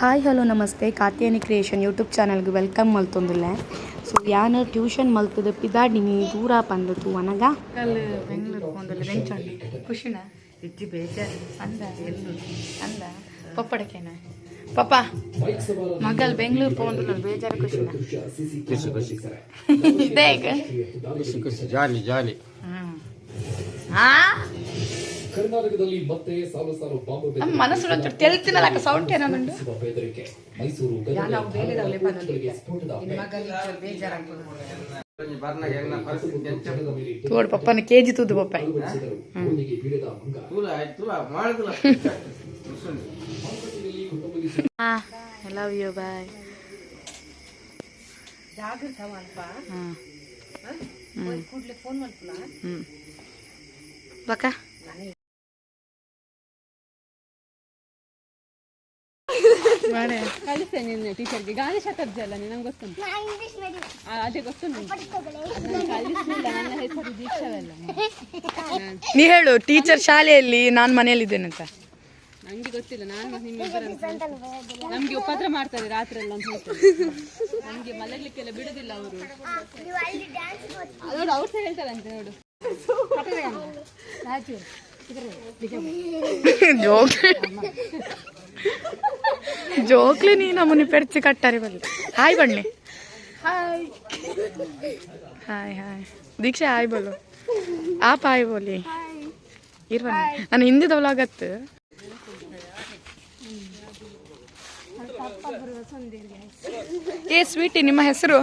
Hi hello ನಮಸ್ತೆ Katyani creation YouTube ಚಾನಲ್ಗೆ welcome ಮಲ್ತೊಂದುಲ್ಲೆ so ಯಾನು ಟ್ಯೂಷನ್ ಮಲ್ತದ ಪಿದಾಡಿನಿ ದೂರ ಪಂದತು ಅನಗ ಕಲ್ಲು ಬೆಂಗಳೂರು ಪೋಂದುಲ್ಲೆ ಬೆಂಚೊಂಡಿ ಖುಷಿನ ಇಜ್ಜಿ ಬೇಜಾರು ಅಂದ ಎಲ್ಲು ಅಂದ ಪಪ್ಪಡಕೇನ ಪಪ್ಪ ಮಗಲ್ ಬೆಂಗಳೂರು ಪೋಂದುಲ್ಲ ಬೇಜಾರು ಖುಷಿನ ಇದೇ ಈಗ ಖುಷಿ ಜಾಲಿ ಜಾಲಿ ಕರ್ನಾಟಕದಲ್ಲಿ ಮತ್ತೆ ಸಾಲು ಸಾಲು ಬಾಂಬ್ ನಮ್ಮ ಮನಸ್ಸು ಒಂಚೂರು ತೆಲ್ತಿನಲ್ಲ ಅಕ್ಕ ಸೌಂಡ್ ಏನಂದು ಬೆದರಿಕೆ ಮೈಸೂರು ತೋಡು ಪಪ್ಪನ ಕೆಜಿ ತೂದು ಪಪ್ಪ ಐ ಲವ್ ಯು ಬಾಯ್ ಬಕ್ಕ ಕಲಿಸ್ತೇನೆ ನಿನ್ನೆ ಟೀಚರ್ಗೆ ಗಾಳಿ ಶತಾಬ್ದಿ ಅಲ್ಲ ನಂಗೆ ಗೊತ್ತುಂಟು ಅದೇ ಗೊತ್ತುಂಟು ಕಲಿಸ್ಲಿಲ್ಲ ನನ್ನ ಹೆಸರು ದೀಕ್ಷಾವಲ್ಲ ನೀ ಹೇಳು ಟೀಚರ್ ಶಾಲೆಯಲ್ಲಿ ನಾನು ಮನೆಯಲ್ಲಿದ್ದೇನೆ ಅಂತ ನಂಗೆ ಗೊತ್ತಿಲ್ಲ ನಾನು ನಿಮ್ಮಿಬ್ಬರ ನಮ್ಗೆ ಉಪದ್ರ ಮಾಡ್ತಾರೆ ರಾತ್ರಿ ಎಲ್ಲ ಅಂತ ಹೇಳ್ತಾರೆ ನಮ್ಗೆ ಮಲಗಲಿಕ್ಕೆಲ್ಲ ಬಿಡುದಿಲ್ಲ ಅವರು ನೋಡು ಅವ್ರು ಸಹ ಹೇಳ್ತಾರಂತೆ ನೋಡು ಜೋಕ್ಲಿ ನೀ ನಮ್ಮನಿ ಪೆರ್ಚಿ ಕಟ್ಟಾರೆ ಬಲ್ಲ ಹಾಯ್ ಬಣ್ಣೆ ಹಾಯ್ ಹಾಯ್ ಹಾಯ್ ದೀಕ್ಷಾ ಹಾಯ್ ಬೋಲು ಆಪ್ ಹಾಯ್ ಬೋಲಿ ಇರ್ ಬನ್ನಿ ನಾನು ಹಿಂದಿದ ವ್ಲಾಗತ್ತು ಏ ಸ್ವೀಟಿ ನಿಮ್ಮ ಹೆಸರು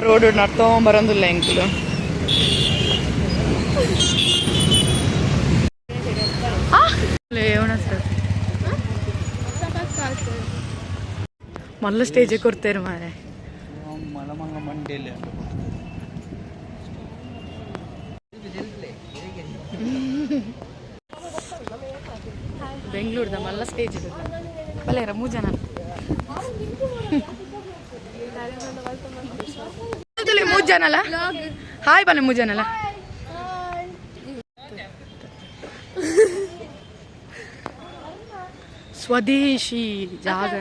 ರೋಡ್ ನಡ್ಕೊಂಬರಂದಿಲ್ಲ ಎಂಕುಲು ಮಲ್ಲ ಸ್ಟೇಜ್ ಕೊಡ್ತೇರು ಮಾರೆ ಬೆಂಗಳೂರದ ಮಲ್ಲ ಸ್ಟೇಜ್ ಬಲ್ಲೇರ 3 ಜನ 3 ಜನ ಅಲ್ಲ ಹಾಯ್ ಬನ್ನಿ 3 ಜನ ಅಲ್ಲ ಸ್ವದೇಶಿ ಜಾಗ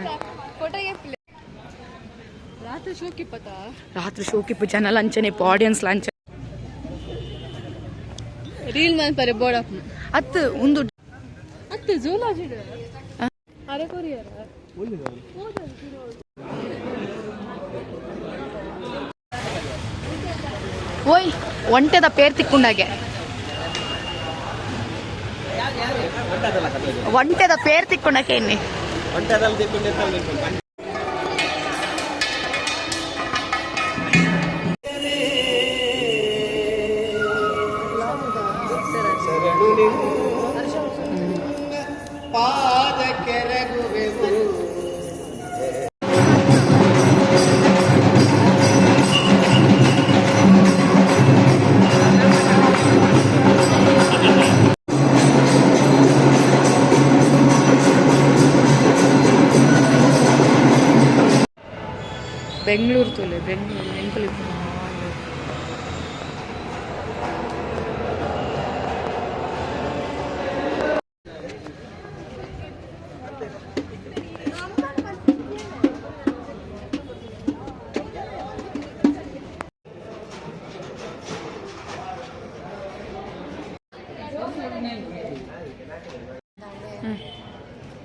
ರಾತ್ರಿ ಶೋಕಿಪ್ಪ ಜನ ಲಂಚನೆ ಆಡಿಯನ್ಸ್ ಲಂಚ ರೀಲ್ ಮಾಡ್ತಾರೆ ಬೋರ್ಡ್ ಅತ್ತು ಒಂದು ಅತ್ತು ಜೂಲಾಜಿ ಅರೆ ಕೊರಿಯರ ಓಯ್ ಒಂಟೆದ ಪೇರ್ ತಿಕ್ಕೊಂಡಾಗೆ ಒಂಟೆದ ಪೇರ್ ತಿಕ್ಕೊಂಡಾಕೆ ಇನ್ನಿ ಬೆಂಗಳೂರು ತೋಲೆ ಬೆಂಗಳೂರು ಎಂಕಲ್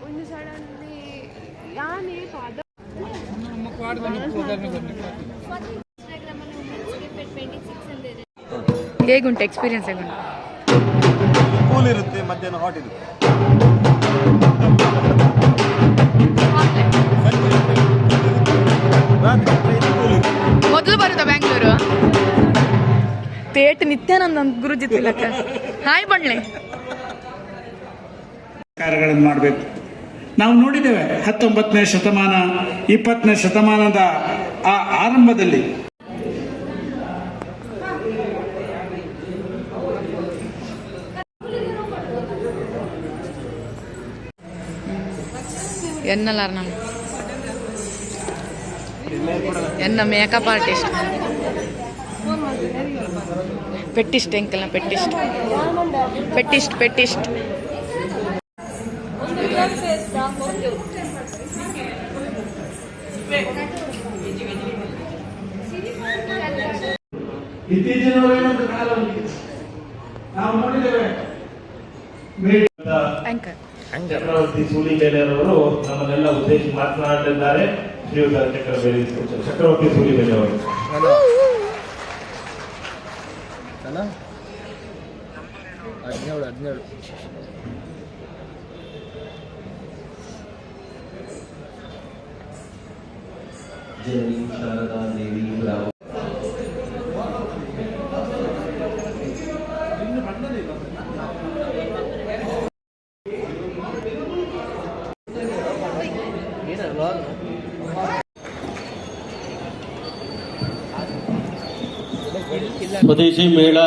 ಒಂದು ಸಡನ್ಲಿ ಯಾನೇ ಪಾದ ಹೇಗುಂಟು ಎಕ್ಸ್ಪೀರಿಯನ್ಸ್ ಹೇಗುಂಟು ಕೂಲ್ ಇರುತ್ತೆ ಮಧ್ಯಾಹ್ನ ಹಾಟ್ ಇರುತ್ತೆ ಮೊದಲು ಬರುತ್ತಾ ಬ್ಯಾಂಗ್ಳೂರು ತೇಟ್ ನಿತ್ಯಾನಂದ ಗುರುಜಿ ತಿಲಕ ಹಾಯ್ ಬಣ್ಲೆ ಕಾರ್ಯಗಳನ್ನು ಮಾಡಬೇಕು. ನಾವು ನೋಡಿದ್ದೇವೆ 19ನೇ ಶತಮಾನ 20ನೇ ಶತಮಾನದ ಆ ಆರಂಭದಲ್ಲಿ ಎನ್ನ ಮೇಕಪ್ ಆರ್ಟಿಸ್ಟ್ ಪೆಟ್ಟಿಸ್ಟ್ ಎಂಕಲ್ನ ಪೆಟ್ಟಿಸ್ಟ್ ಇತ್ತೀಚಿನ ಕಾಲದಲ್ಲಿ ನಾವು ನೋಡಿದ್ದೇವೆ. ಚಕ್ರವರ್ತಿ ಸೂಲಿಬೇಲೆಯವರು ನಮ್ಮನ್ನೆಲ್ಲ ಉದ್ದೇಶಿಸಿ ಮಾತನಾಡಲಿದ್ದಾರೆ. ಶ್ರೀಯುತ ಚಕ್ರವರ್ತಿ ಸೂಲಿಬೇಲೆಯವರು. ಶಾರದಾ ದೇವಿ ಸ್ವದೇಶಿ ಮೇಳ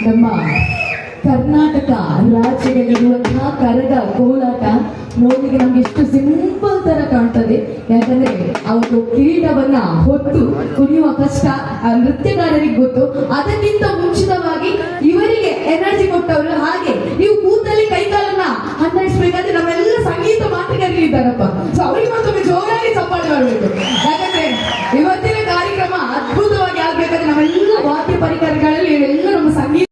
ನಮ್ಮ ಕರ್ನಾಟಕ ರಾಜ್ಯದಲ್ಲಿರುವಂತಹ ಕರಗ ಕೋಲಾಟ ನೋಡಿಗೆ ನಮ್ಗೆ ಎಷ್ಟು ಸಿಂಪಲ್ ತರ ಕಾಣ್ತದೆ. ಯಾಕಂದ್ರೆ ಅವರು ಕಿರೀಟವನ್ನ ಹೊತ್ತು ಕುಣಿಯುವ ಕಷ್ಟ ಆ ನೃತ್ಯಗಾರರಿಗೆ ಗೊತ್ತು. ಅದಕ್ಕಿಂತ ಮುಂಚಿತವಾಗಿ ಇವರಿಗೆ ಎನರ್ಜಿ ಕೊಟ್ಟವರು. ಹಾಗೆ ನೀವು ಕೂತಲ್ಲಿ ಕೈಕಾಲನ್ನ ಹನ್ನಡಿಸ್ಬೇಕಾದ್ರೆ ನಮ್ಮೆಲ್ಲ ಸಂಗೀತ ಮಾತುಗಾರರು ಇದ್ದಾರಪ್ಪ. ಸೊ ಅವರಿಗೆ ಮತ್ತೊಮ್ಮೆ ಜೋರಾಗಿ ಚಪ್ಪಾಳೆ ಮಾಡಬೇಕು. ಯಾಕಂದ್ರೆ ಇವತ್ತಿನ ಕಾರ್ಯಕ್ರಮ ಅದ್ಭುತವಾಗಿ ಆಗ್ಬೇಕಾದ್ರೆ ನಮ್ಮೆಲ್ಲ ವಾದ್ಯ ಪರಿಕರಗಳಲ್ಲಿ ಇವೆಲ್ಲ ನಮ್ಮ ಸಂಗೀತ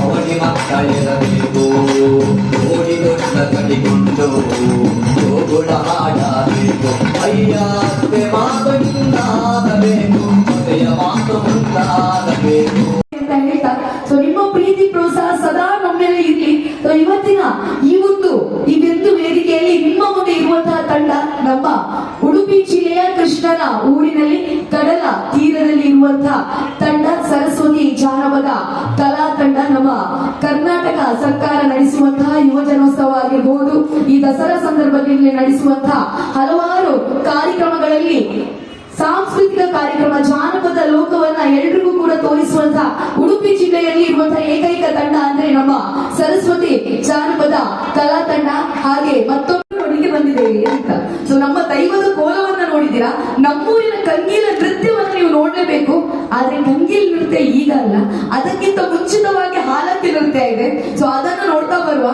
ಅವಳಿ ಮಕ್ಕಳಿರಬೇಕು, ಓಡಿ ದೊಡ್ಡ ಕಡಿಕೊಂಡು ಹೋಗುಳ ಹಾಡಬೇಕು. ಅಯ್ಯತ್ತೆ ಮಾತು ಮುಂದಾಗಬೇಕು, ಮತೆಯ ಮಾತು ಮುಂದಾಗಬೇಕು ಅಂತ ಹೇಳ್ತಾ, ಸೊ ನಿಮ್ಮ ಪ್ರೀತಿ ಪ್ರೋತ್ಸಾಹ ಸದಾ ನಮ್ಮೆಲ್ಲ ಇರ್ಲಿ. ಸೊ ಇವತ್ತಿನ ಈ ಒಂದು ವೇದಿಕೆಯಲ್ಲಿ ನಿಮ್ಮ ಮುಂದೆ ಇರುವಂತಹ ತಂಡ ನಮ್ಮ ಉಡುಪಿ ಜಿಲ್ಲೆಯ ಕೃಷ್ಣನ ಊರಿನಲ್ಲಿ ಕಡಲ ತೀರದಲ್ಲಿ ಇರುವಂತಹ ತಂಡ ಸರಸ್ವತಿ ಜಾನಪದ ಕಲಾ ತಂಡ. ನಮ್ಮ ಕರ್ನಾಟಕ ಸರ್ಕಾರ ನಡೆಸುವಂತಹ ಯುವಜನೋತ್ಸವ ಆಗಿರಬಹುದು, ಈ ದಸರಾ ಸಂದರ್ಭದಲ್ಲಿ ನಡೆಸುವಂತಹ ಹಲವಾರು ಕಾರ್ಯಕ್ರಮಗಳಲ್ಲಿ ಸಾಂಸ್ಕೃತಿಕ ಕಾರ್ಯಕ್ರಮ ಜಾನಪದ ಲೋಕವನ್ನ ಎಲ್ರಿಗೂ ಕೂಡ ತೋರಿಸುವಂತಹ ಉಡುಪಿ ಜಿಲ್ಲೆಯಲ್ಲಿ ಇರುವಂತಹ ಏಕೈಕ ತಂಡ ಅಂದ್ರೆ ನಮ್ಮ ಸರಸ್ವತಿ ಜಾನಪದ ಕಲಾ ತಂಡ. ಹಾಗೆ ಮತ್ತೊಮ್ಮೆ ನೋಡಿಗೆ ಬಂದಿದ್ದೇವೆ ಅಂತ. ಸೊ ನಮ್ಮ ದೈವದ ಕೋಲವನ್ನ ನೋಡಿದ್ದೀರಾ, ನಮ್ಮೂರಿನ ಕಂಗೀಲ ನೃತ್ಯವನ್ನ ನೀವು ನೋಡ್ಲೇಬೇಕು. ಆದ್ರೆ ಕಂಗೀಲ್ ನೃತ್ಯ ಈಗ ಅಲ್ಲ, ಅದಕ್ಕಿಂತ ಮುಂಚಿತವಾಗಿ ಹಾಲಕ್ಕಿ ನೃತ್ಯ ಇದೆ. ಸೊ ಅದನ್ನು ನೋಡ್ತಾ ಬರುವ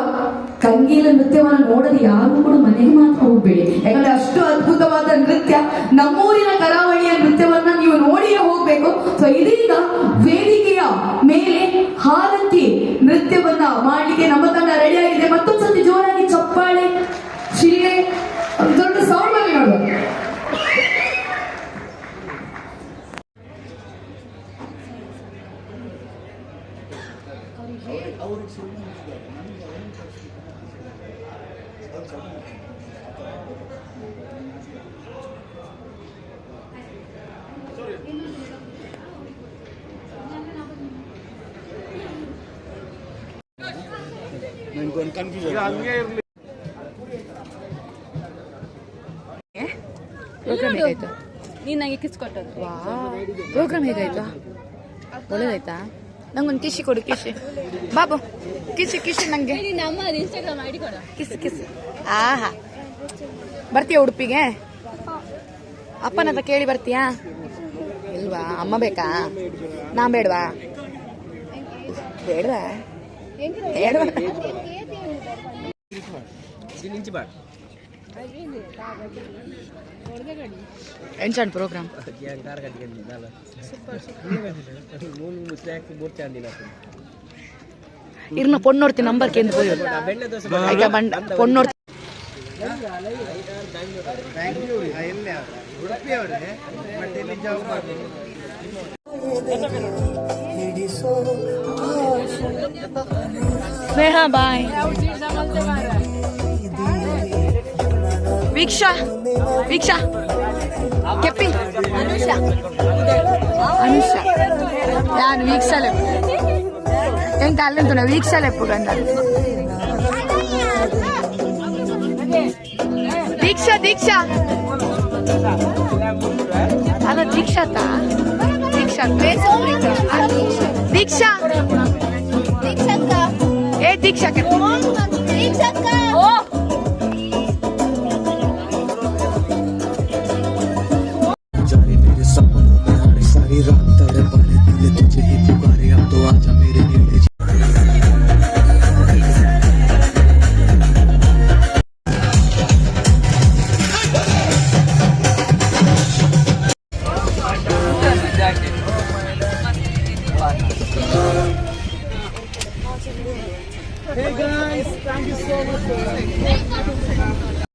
ಕಂಗೀಲ ನೃತ್ಯವನ್ನು ನೋಡದೆ ಯಾರು ಕೂಡ ಮನೆಗೆ ಮಾತ್ರ ಹೋಗ್ಬೇಡಿ. ಯಾಕಂದ್ರೆ ಅಷ್ಟು ಅದ್ಭುತವಾದ ನೃತ್ಯ, ನಮ್ಮೂರಿನ ಕರಾವಳಿಯ ನೃತ್ಯವನ್ನ ನೀವು ನೋಡಿಯೇ ಹೋಗ್ಬೇಕು. ಸೊ ಇದೀಗ ವೇದಿಕೆಯ ಮೇಲೆ ಹಾಲಕ್ಕಿ ನೃತ್ಯವನ್ನ ಮಾಡ್ಲಿಕ್ಕೆ ನಮ್ಮ ತಂಡ ರೆಡಿ ಆಗಿದೆ. ಮತ್ತೊಂದ್ಸತಿ ಜೋರಾಗಿ ಚಪ್ಪಾಳೆ, ಶಿಲ್ಲೆ, ದೊಡ್ಡ ಸೌಂಡ್ ಅಲ್ಲಿ ನೋಡುವ. ಪ್ರೋಗ್ರಾಮ್ ಹೇಗಾಯ್ತು? ನೀನ್ ನಂಗೆ ಕಿಸ್ ಕೊಟ್ಟದ್ದು. ಪ್ರೋಗ್ರಾಮ್ ಹೇಗಾಯ್ತು? ಒಳ್ಳೇದಾಯ್ತಾ? ನಂಗೊಂದು ಕಿಶಿ ಕೊಡು, ಕಿಶಿ ಬಾಬು, ಕಿಶಿ ನಂಗೆ. ನಮ್ಮ ಇನ್ಸ್ಟಾಗ್ರಾಮ್ ಐಡಿ ಕೊಡ. ಕಿಸ್ ಆಹಾ. ಬರ್ತೀಯಾ ಉಡುಪಿಗೆ? ಅಪ್ಪನ ಹತ್ರ ಕೇಳಿ ಬರ್ತೀಯಾ? ಇಲ್ವಾ? ಅಮ್ಮ ಬೇಕಾ? ನಾ ಬೇಡವಾ? ಬೇಡವಾ? ಎಂಚಾನ್ ಪ್ರೋಗ್ರಾಮ್ ಇರ್ನ ಪೊನ್ನೋರ್ತಿ ನಂಬರ್ ಕೇಂದ್ರ ಪೊನ್ನೋರ್ತಿ ಸ್ನೇಹ ಬಾಯ್. ವೀಕ್ಷಾ ವೀಕ್ಷಾ ಕೆಪ್ಪಿ ಅನುಷ ಯಾನು ವೀಕ್ಷಲೆಪ್ಪು ಎಂಕ ಅಲ್ಲಂತುನ ವೀಕ್ಷಲೆಪ್ಪು ಗಂಡ ದೀಕ್ಷಾ ದೀಕ್ಷಾ ಅಲ್ಲ ದೀಕ್ಷಾತ ದೀಕ್ಷಾ ದೀಕ್ಷಾ ಏ ದೀಕ್ಷಾ मेरे सपनों में हर सारी रात तड़पाने दिल तुझे ही पुकारे अब तो आजा मेरे नीले Hey guys, thank you so much.